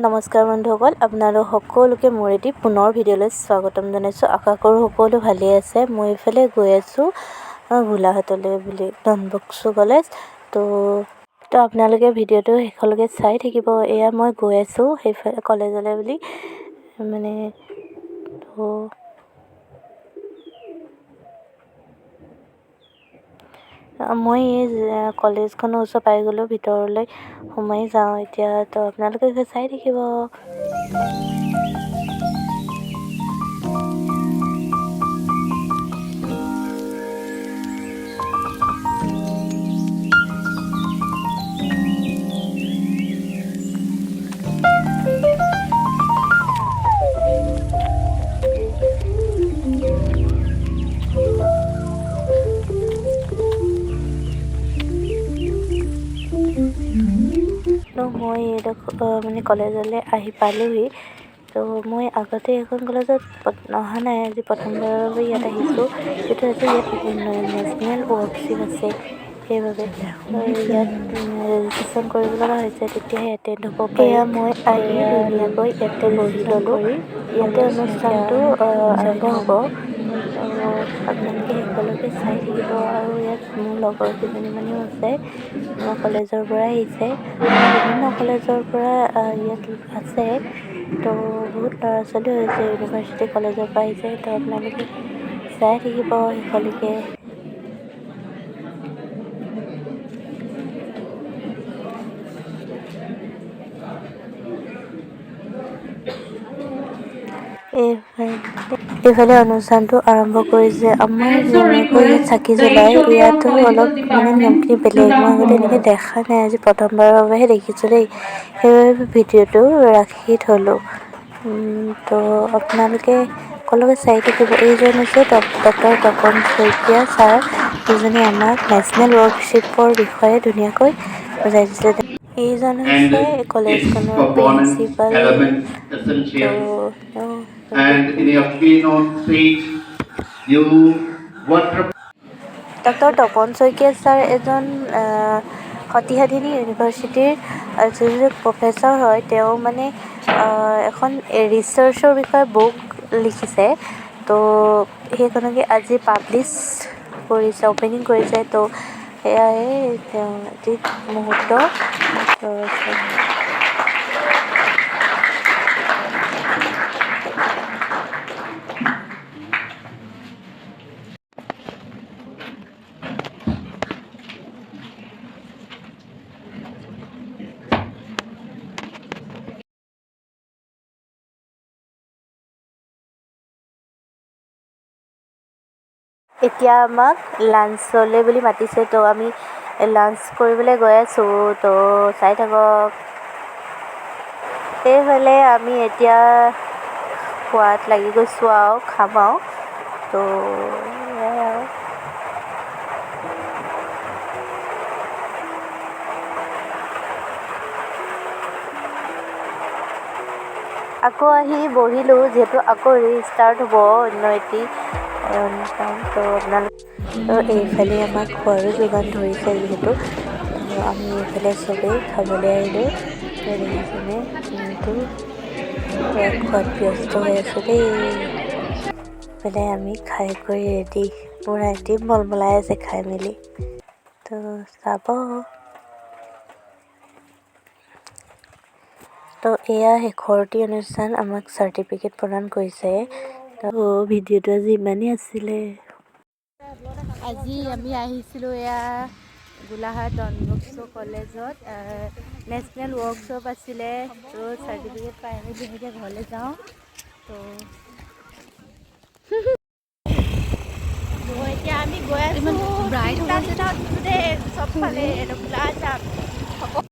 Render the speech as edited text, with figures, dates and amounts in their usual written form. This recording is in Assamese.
নমস্কাৰ বন্ধুসকল, আপোনালোক সকলোকে মোৰ এটি পুনৰ ভিডিঅ'লৈ স্বাগতম জনাইছোঁ। আশা কৰোঁ সকলো ভালেই আছে। মই এইফালে গৈ আছোঁ গোলাঘাটলৈ বুলি ডন বস্কো কলেজ। তো আপোনালোকে ভিডিঅ'টো শেষলৈকে চাই থাকিব। এয়া মই গৈ আছোঁ সেইফালে কলেজলৈ বুলি মানে তো মই এই কলেজখনৰ ওচৰ পাই গ'লোঁ, ভিতৰলৈ সোমাই যাওঁ এতিয়া। তো আপোনালোকে চাই থাকিব। তো মই মানে কলেজলৈ আহি পালোহি। তো মই আগতে এখন কলেজত অহা নাই, আজি প্ৰথমবাৰৰ বাবে ইয়াত আহিছোঁ। যিহেতু আজি ইয়াত নেশ্যনেল ৱৰ্কশ্বপ আছে, সেইবাবে ইয়াত ৰেজিষ্ট্ৰেশ্যন কৰিব লগা হৈছে, তেতিয়াহে এটেণ্ড হ'ব পাৰি। এয়া মই আহি ধুনীয়াকৈ ইয়াতে বহি ল'লোঁ। ইয়াতে অনুষ্ঠানটো আৰম্ভ হ'ব। আপোনালোকে শেষলৈকে চাই থাকিব। আৰু ইয়াত মোৰ লগৰ কেইজনীমানো আছে, আমাৰ কলেজৰ পৰা আহিছে, বিভিন্ন কলেজৰ পৰা ইয়াত আছে। তো বহুত ল'ৰা ছোৱালী হৈছে, ইউনিভাৰ্চিটি কলেজৰ পৰা আহিছে। তো আপোনালোকে চাই থাকিব শেষলৈকে। এইফালে অনুষ্ঠানটো আৰম্ভ কৰিছে। আমাৰ যেনেকৈ ইয়াত চাকি জ্বলাই, ইয়াতো অলপ মানে নিয়মখিনি বেলেগ। মই আগতে এনেকৈ দেখা নাই, আজি প্ৰথমবাৰৰ বাবেহে দেখিছোঁ দেই, সেইবাবে ভিডিঅ'টো ৰাখি থ'লোঁ। তো আপোনালোকে সকলোকে চাই থাকিব। এইজন হৈছে ডক্টৰ তপন শইকীয়া ছাৰ, যিজনে আমাক নেশ্যনেল ৱৰ্কশ্বপৰ বিষয়ে ধুনীয়াকৈ বুজাই দিছিলে। এইজন হৈছে কলেজখনৰ principal. And in your keynote speech, you what doctor Tapan Saikia sir এজন সতিসাধিনী ইউনিভাৰ্চিটিৰ যিজন প্ৰফেচৰ হয়। তেওঁ মানে এখন ৰিচাৰ্চৰ বিষয়ে বুক লিখিছে। তো সেইখনকে আজি পাব্লিছ কৰিছে, অ'পেনিং কৰিছে। তো সেয়াই তেওঁ এটি মুহূৰ্ত। এতিয়া আমাক লাঞ্চলৈ বুলি মাতিছে। তো আমি লাঞ্চ কৰিবলৈ গৈ আছোঁ। তো চাই থাকক। সেইফালে আমি এতিয়া খোৱাত লাগি গৈছোঁ আৰু খাম আৰু। তো সেয়াই আৰু। আকৌ আহি বহিলোঁ, যিহেতু আকৌ ৰিষ্টাৰ্ট হ'ব অন্য এটি অনুষ্ঠান। তো আপোনালোকে এইফালে আমাক খোৱাৰো যোগান ধৰিছে, যিহেতু আমি এইফালে চবেই খাবলৈ আহিলোঁ। দেখিছেনে, কিন্তু খোৱাত ব্যস্ত হৈ আছোঁ দেই। এইফালে আমি খাই কৰি ৰেডি, মোৰ আইটি মলমলাই আছে খাই মেলি। তো চাব। তো এয়া শেষৰটি অনুষ্ঠান, আমাক চাৰ্টিফিকেট প্ৰদান কৰিছে। তো ভিডিঅ'টো আজি ইমানেই আছিলে। আজি আমি আহিছিলোঁ এয়া গোলাঘাট ডন বস্কো কলেজত, নেশ্যনেল ৱৰ্কশ্বপ আছিলে। তো চাৰ্টিফিকেট পাই আমি ধুনীয়াকৈ ঘৰলৈ যাওঁ। তো এতিয়া আমি গৈ আছোঁ, তিনিটা বজাত উঠোঁ দেই, চবফালে গোলাঘাট যাম।